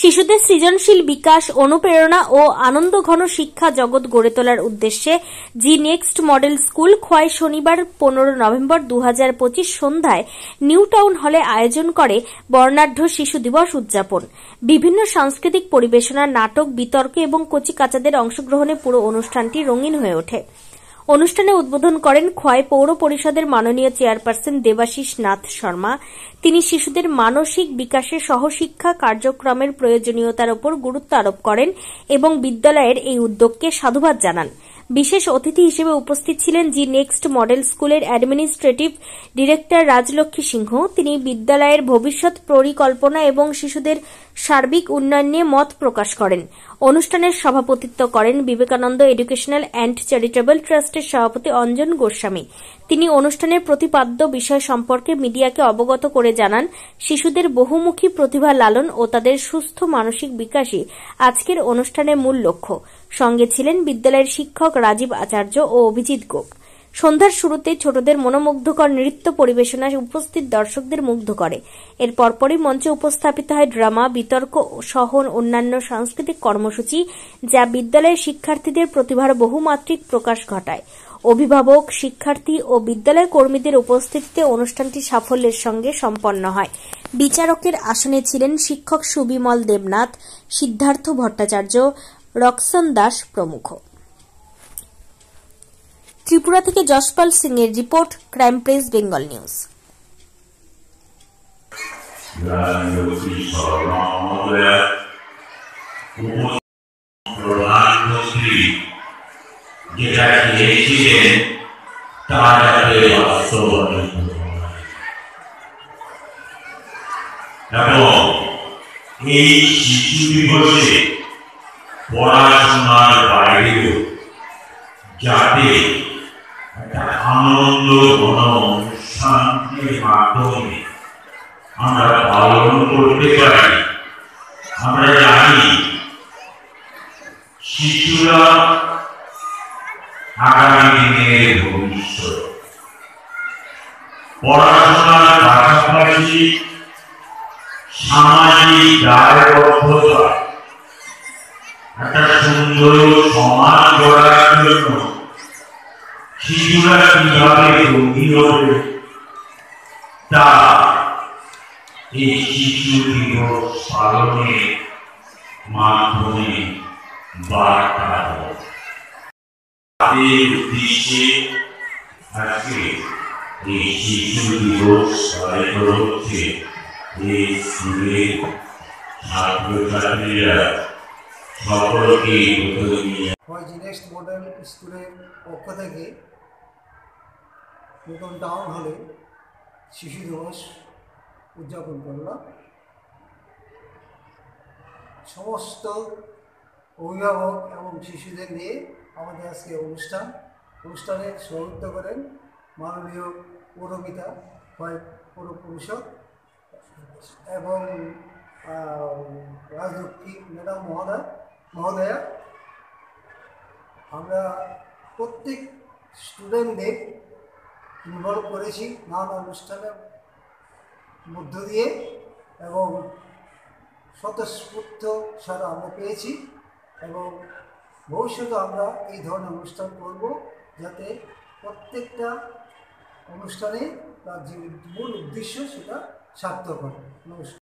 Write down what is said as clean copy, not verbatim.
শিশুদের সৃজনশীল বিকাশ, অনুপ্রেরণা ও আনন্দঘন শিক্ষা জগৎ গড়ে তোলার উদ্দেশ্যে জি নেক্সট মডেল স্কুল খোয়াই শনিবার 15 নভেম্বর 2025 সন্ধ্যায় নিউ টাউন হলে আয়োজন করে বর্ণাঢ্য শিশু দিবস উদযাপন। বিভিন্ন সাংস্কৃতিক পরিবেশনা, নাটক, বিতর্ক এবং কচিকাঁচাদের অংশগ্রহণে পুরো অনুষ্ঠানটি রঙিন হয়ে ওঠে। অনুষ্ঠানে উদ্বোধন করেন খোয়াই পৌর পরিষদের মাননীয় চেয়ারপারসন দেবাশিস নাথ শর্মা। তিনি শিশুদের মানসিক বিকাশে সহশিক্ষা কার্যক্রমের প্রয়োজনীয়তার উপর গুরুত্ব আরোপ করেন এবং বিদ্যালয়ের এই উদ্যোগকে সাধুবাদ জানান। বিশেষ অতিথি হিসেবে উপস্থিত ছিলেন জি নেক্সট মডেল স্কুলের অ্যাডমিনিস্ট্রেটিভ ডিরেক্টর রাজলক্ষ্মী সিংহ। তিনি বিদ্যালয়ের ভবিষ্যৎ পরিকল্পনা এবং শিশুদের সার্বিক উন্নয়ন নিয়ে মত প্রকাশ করেন। অনুষ্ঠানের সভাপতিত্ব করেন বিবেকানন্দ এডুকেশনাল অ্যান্ড চ্যারিটেবল ট্রাস্টের সভাপতি অঞ্জন গোস্বামী। তিনি অনুষ্ঠানের প্রতিপাদ্য বিষয় সম্পর্কে মিডিয়াকে অবগত করে জানান, শিশুদের বহুমুখী প্রতিভা লালন ও তাদের সুস্থ মানসিক বিকাশই আজকের অনুষ্ঠানের মূল লক্ষ্য। সঙ্গে ছিলেন বিদ্যালয়ের শিক্ষক রাজীব আচার্য ও অভিজিৎ গোপ। সন্ধ্যার শুরুতে ছোটদের মনোমুগ্ধকর নৃত্য পরিবেশনা উপস্থিত দর্শকদের মুগ্ধ করে। এর পরপরই মঞ্চে উপস্থাপিত হয় ড্রামা, বিতর্ক সহ অন্যান্য সাংস্কৃতিক কর্মসূচি, যা বিদ্যালয়ের শিক্ষার্থীদের প্রতিভার বহুমাত্রিক প্রকাশ ঘটায়। অভিভাবক, শিক্ষার্থী ও বিদ্যালয় কর্মীদের উপস্থিতিতে অনুষ্ঠানটি সাফল্যের সঙ্গে সম্পন্ন হয়। বিচারকের আসনে ছিলেন শিক্ষক সুবিমল দেবনাথ, সিদ্ধার্থ ভট্টাচার্য, রক্সন দাস প্রমুখ। ত্রিপুরা থেকে যশপাল সিং এর report, crime press Bengal news. প্রধানমন্ত্রী যেটা চেয়েছিলেন তা যাতে বাস্তবায়িত হয় এবং এই শিশু দিবসে পড়াশোনার বাইরেও যাতে একটা আনন্দ ঘন অনুষ্ঠানের মাধ্যমে আমরা পালন করতে পারি। আমরা জানি শিশুরা আগামী দিনের ভবিষ্যৎ। পড়াশোনার পাশাপাশি সামাজিক দায়বদ্ধতা, একটা সুন্দর সমাজ গড়ার জন্য শিশুরা কিভাবে তৈরি হবে তা এই শিশু দিবস পালনের মাধ্যমে বার্তা দেয়। তাদের উদ্দেশ্যে আজকে এই শিশু দিবস পালিত হচ্ছে। এই স্কুলের ছাত্রছাত্রীরা সকলকে জি নেক্সট মডেল স্কুলের পক্ষ থেকে নতুন টাউন হলে শিশু দিবস উদযাপন করলাম। সমস্ত অভিভাবক এবং শিশুদের নিয়ে আমাদের আজকে অনুষ্ঠানে সভাপতিত্ব করেন মাননীয় পৌরপিতা পৌর পরিষদ এবং রাজলক্ষ্মী ম্যাডাম মহোদয়া। আমরা প্রত্যেক স্টুডেন্টদের ইনভলভ করেছি নানা অনুষ্ঠানের মধ্য দিয়ে এবং স্বতঃস্ফূর্ত সারা আমরা পেয়েছি এবং ভবিষ্যতে আমরা এই ধরনের অনুষ্ঠান করব, যাতে প্রত্যেকটা অনুষ্ঠানে তার যে মূল উদ্দেশ্য সেটা সার্থক হয়। নমস্কার।